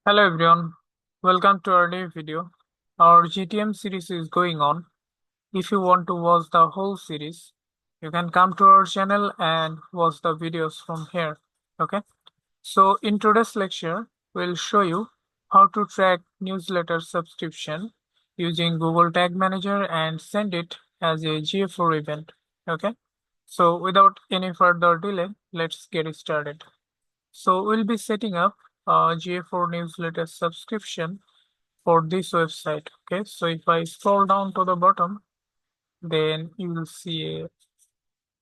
Hello everyone, welcome to our new video. Our GTM series is going on. If you want to watch the whole series, you can come to our channel and watch the videos from here. Okay, so in today's lecture, we'll show you how to track newsletter subscription using Google Tag Manager and send it as a GA4 event. Okay, so without any further delay, let's get started. So we'll be setting up a GA4 newsletter subscription for this website. Okay, so if I scroll down to the bottom, then you will see a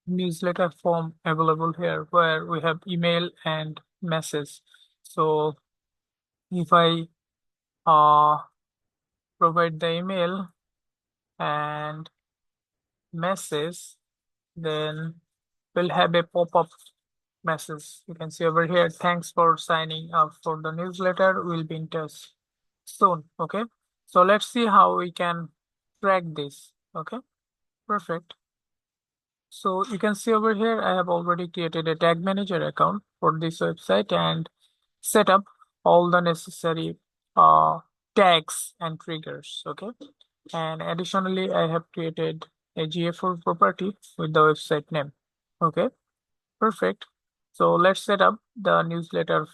newsletter form available here where we have email and message. So if I provide the email and message, then we'll have a pop-up message. You can see over here, thanks for signing up for the newsletter. We'll be in touch soon. Okay, so let's see how we can track this. Okay, perfect. So you can see over here, I have already created a tag manager account for this website and set up all the necessary tags and triggers. Okay, and additionally, I have created a GA4 property with the website name. Okay, perfect. So let's set up the newsletter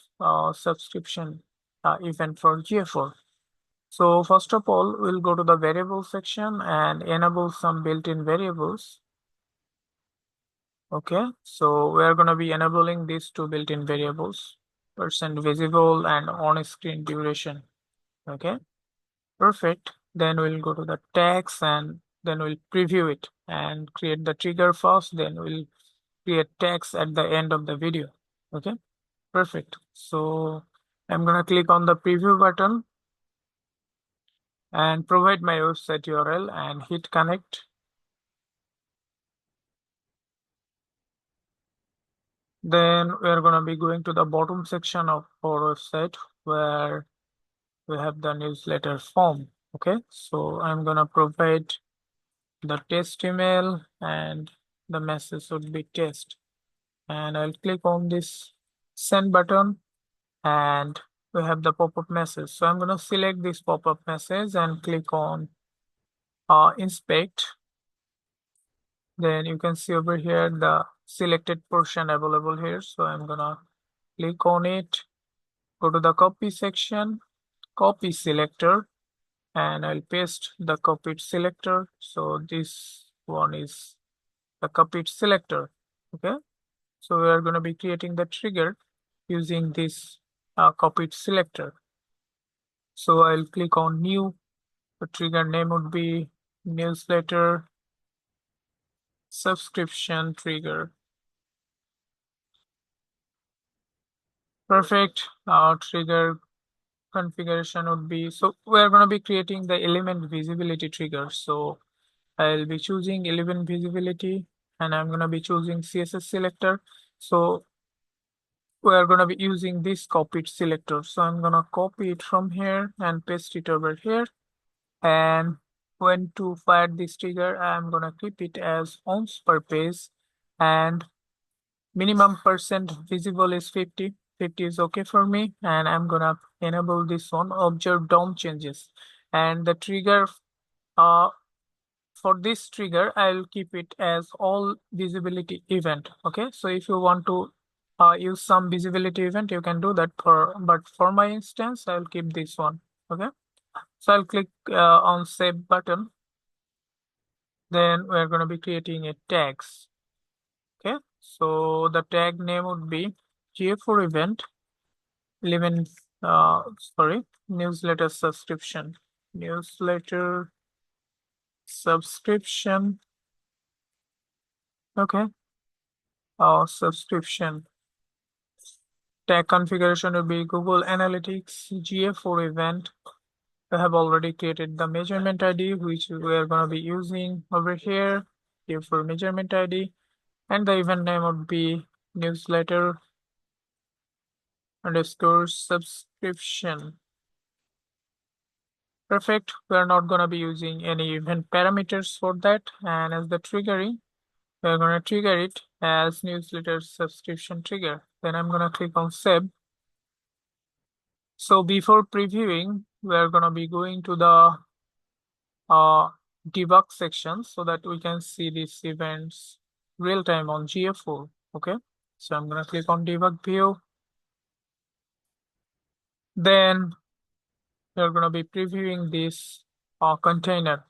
subscription event for GA4. So first of all, we'll go to the variable section and enable some built-in variables. Okay, so we're going to be enabling these two built-in variables, %visible and on-screen duration. Okay, perfect. Then we'll go to the tags and then we'll preview it and create the trigger first. Then we'll create tags at the end of the video. Okay, perfect. So I'm going to click on the preview button and provide my website URL and hit connect. Then we're going to be going to the bottom section of our website where we have the newsletter form. Okay, so I'm going to provide the test email and the message would be test. And I'll click on this send button and we have the pop-up message. So I'm going to select this pop-up message and click on inspect. Then you can see over here the selected portion available here. So I'm going to click on it, go to the copy section, copy selector, and I'll paste the copied selector. So this one is the copied selector. Okay, so we are going to be creating the trigger using this copied selector. So I'll click on new. The trigger name would be newsletter subscription trigger. Perfect. Trigger configuration would be, so we're going to be creating the element visibility trigger. So I'll be choosing element visibility and I'm going to be choosing CSS selector. So we're going to be using this copied selector. So I'm going to copy it from here and paste it over here. And when to fire this trigger, I'm going to keep it as once per page and minimum % visible is 50. 50 is okay for me. And I'm going to enable this one, observe DOM changes. And the trigger for this trigger, I'll keep it as all visibility event. Okay, so if you want to use some visibility event, you can do that but for my instance, I'll keep this one. Okay, so I'll click on save button. Then we're going to be creating a tags. Okay, so the tag name would be GA4 event 11 newsletter subscription. Newsletter subscription. Okay, subscription. Tag configuration will be Google Analytics GA4 event. I have already created the measurement ID, which we are going to be using over here. GA4 measurement ID, and the event name would be newsletter underscore subscription. Perfect. We are not going to be using any event parameters for that. And as the triggering, we are going to trigger it as newsletter subscription trigger. Then I'm going to click on save. So before previewing, we're gonna be going to the debug section so that we can see these events real time on GA4. Okay, so I'm gonna click on debug view. Then we're gonna be previewing this container.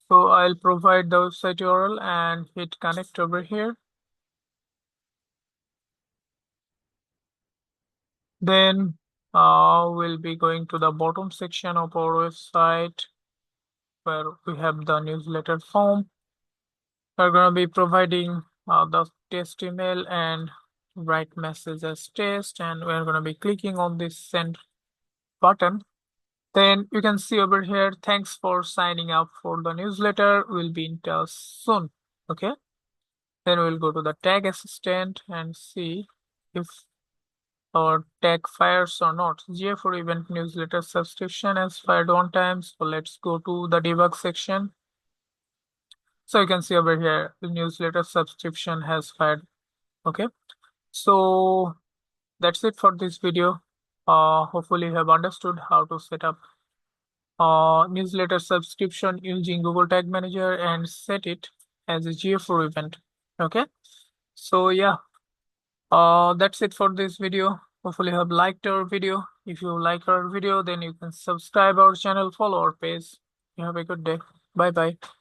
So I'll provide the website URL and hit connect over here. Then we'll be going to the bottom section of our website where we have the newsletter form. We're going to be providing the test email and write message as test, and we're going to be clicking on this send button. Then you can see over here, thanks for signing up for the newsletter. We'll be in touch soon. Okay. Then we'll go to the tag assistant and see if our tag fires or not. GA4 event newsletter subscription has fired one time. So let's go to the debug section. So you can see over here, the newsletter subscription has fired. Okay. So that's it for this video. Hopefully you have understood how to set up newsletter subscription using Google Tag Manager and set it as a GA4 event. Okay. So yeah, that's it for this video. Hopefully you have liked our video. If you like our video, then you can subscribe our channel, follow our page. You have a good day. Bye bye.